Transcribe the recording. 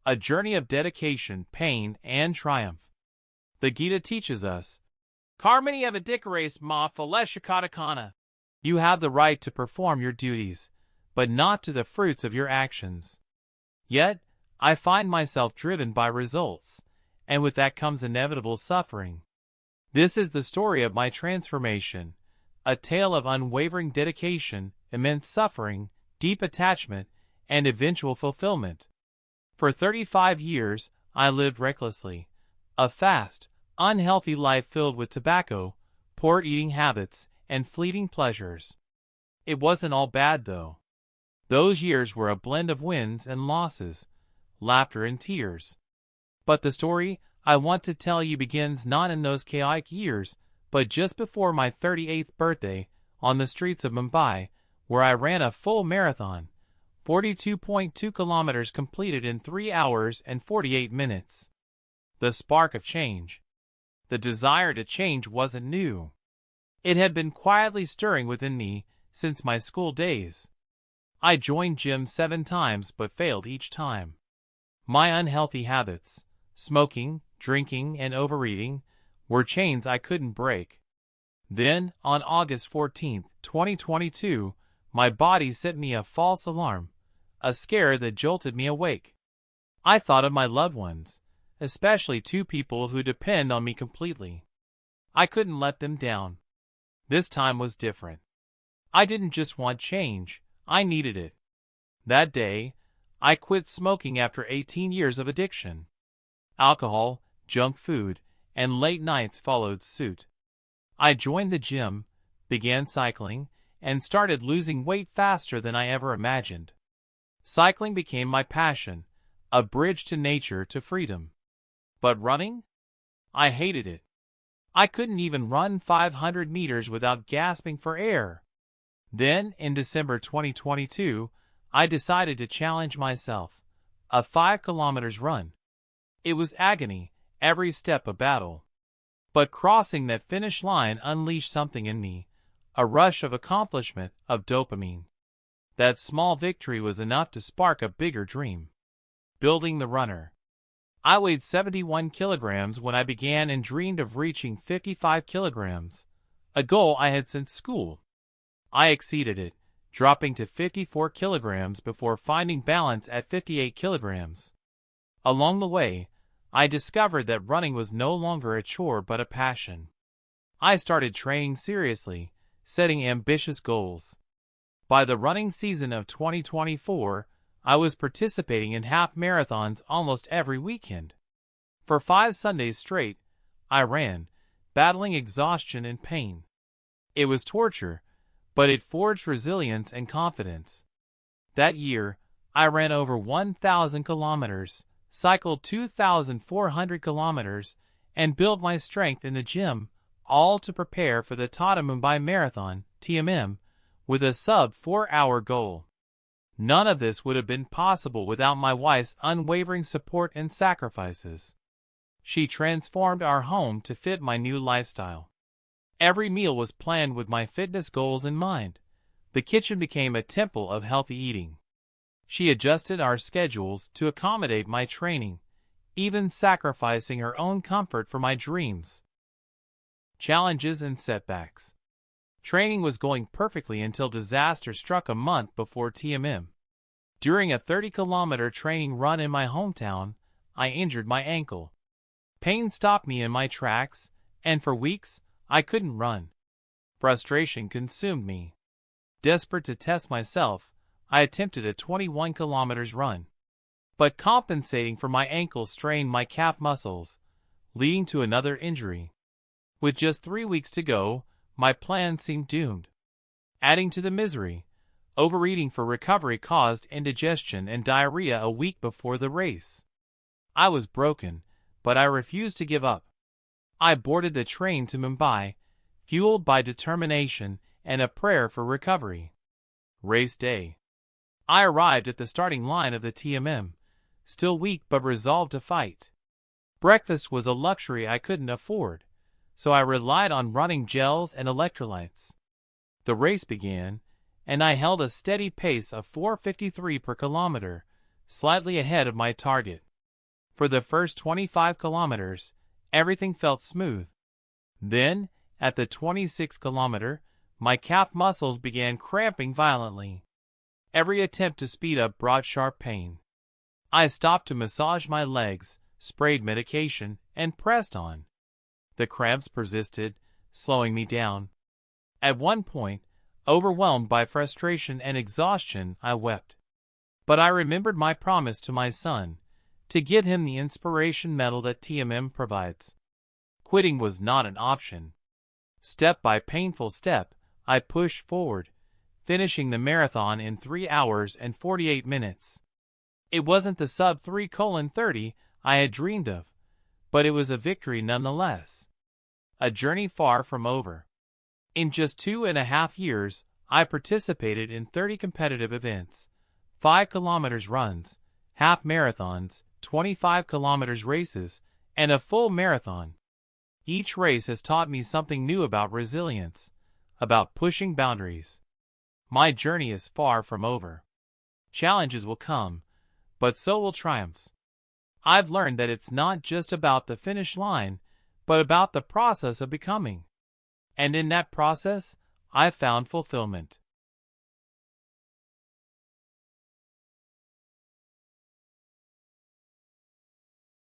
a journey of dedication, pain, and triumph. The Gita teaches us, Karmanyevadhikaraste phaleshu kadachana. You have the right to perform your duties, but not to the fruits of your actions. Yet, I find myself driven by results, and with that comes inevitable suffering. This is the story of my transformation, a tale of unwavering dedication, immense suffering, deep attachment, and eventual fulfillment. For 35 years, I lived recklessly, a fast, unhealthy life filled with tobacco, poor eating habits, and fleeting pleasures. It wasn't all bad, though. Those years were a blend of wins and losses, laughter and tears. But the story I want to tell you begins not in those chaotic years, but just before my 38th birthday, on the streets of Mumbai, where I ran a full marathon, 42.2 kilometers completed in 3 hours and 48 minutes. The spark of change. The desire to change wasn't new. It had been quietly stirring within me since my school days. I joined gym 7 times but failed each time. My unhealthy habits, smoking, drinking, and overeating, were chains I couldn't break. Then, on August 14, 2022, my body sent me a false alarm, a scare that jolted me awake. I thought of my loved ones, especially 2 people who depend on me completely. I couldn't let them down. This time was different. I didn't just want change, I needed it. That day, I quit smoking after 18 years of addiction. Alcohol, junk food, and late nights followed suit. I joined the gym, began cycling, and started losing weight faster than I ever imagined. Cycling became my passion, a bridge to nature, to freedom. But running? I hated it. I couldn't even run 500 meters without gasping for air. Then, in December 2022, I decided to challenge myself, a 5 kilometers run. It was agony, every step a battle. But crossing that finish line unleashed something in me, a rush of accomplishment, of dopamine. That small victory was enough to spark a bigger dream. Building the runner. I weighed 71 kilograms when I began and dreamed of reaching 55 kilograms, a goal I had since school. I exceeded it, dropping to 54 kilograms before finding balance at 58 kilograms. Along the way, I discovered that running was no longer a chore but a passion. I started training seriously, setting ambitious goals. By the running season of 2024, I was participating in half marathons almost every weekend. For 5 Sundays straight, I ran, battling exhaustion and pain. It was torture, but it forged resilience and confidence. That year, I ran over 1,000 kilometers, cycled 2,400 kilometers, and built my strength in the gym, all to prepare for the Tata Mumbai Marathon, TMM, with a sub-4-hour goal. None of this would have been possible without my wife's unwavering support and sacrifices. She transformed our home to fit my new lifestyle. Every meal was planned with my fitness goals in mind. The kitchen became a temple of healthy eating. She adjusted our schedules to accommodate my training, even sacrificing her own comfort for my dreams. Challenges and setbacks. Training was going perfectly until disaster struck a month before TMM. During a 30-kilometer training run in my hometown, I injured my ankle. Pain stopped me in my tracks, and for weeks, I couldn't run. Frustration consumed me. Desperate to test myself, I attempted a 21 kilometers run. But compensating for my ankle strained my calf muscles, leading to another injury. With just 3 weeks to go, my plan seemed doomed. Adding to the misery, overeating for recovery caused indigestion and diarrhea a week before the race. I was broken, but I refused to give up. I boarded the train to Mumbai, fueled by determination and a prayer for recovery. Race day. I arrived at the starting line of the TMM, still weak but resolved to fight. Breakfast was a luxury I couldn't afford, so I relied on running gels and electrolytes. The race began, and I held a steady pace of 4:53 per kilometer, slightly ahead of my target. For the first 25 kilometers, everything felt smooth. Then, at the 26th kilometer, my calf muscles began cramping violently. Every attempt to speed up brought sharp pain. I stopped to massage my legs, sprayed medication, and pressed on. The cramps persisted, slowing me down. At one point, overwhelmed by frustration and exhaustion, I wept. But I remembered my promise to my son, to get him the inspiration medal that TMM provides. Quitting was not an option. Step by painful step, I pushed forward, finishing the marathon in 3 hours and 48 minutes. It wasn't the sub 3:30 I had dreamed of, but it was a victory nonetheless. A journey far from over. In just 2.5 years, I participated in 30 competitive events, 5 kilometers runs, half marathons, 25 kilometers races, and a full marathon. Each race has taught me something new about resilience, about pushing boundaries. My journey is far from over. Challenges will come, but so will triumphs. I've learned that it's not just about the finish line, but about the process of becoming. And in that process, I've found fulfillment.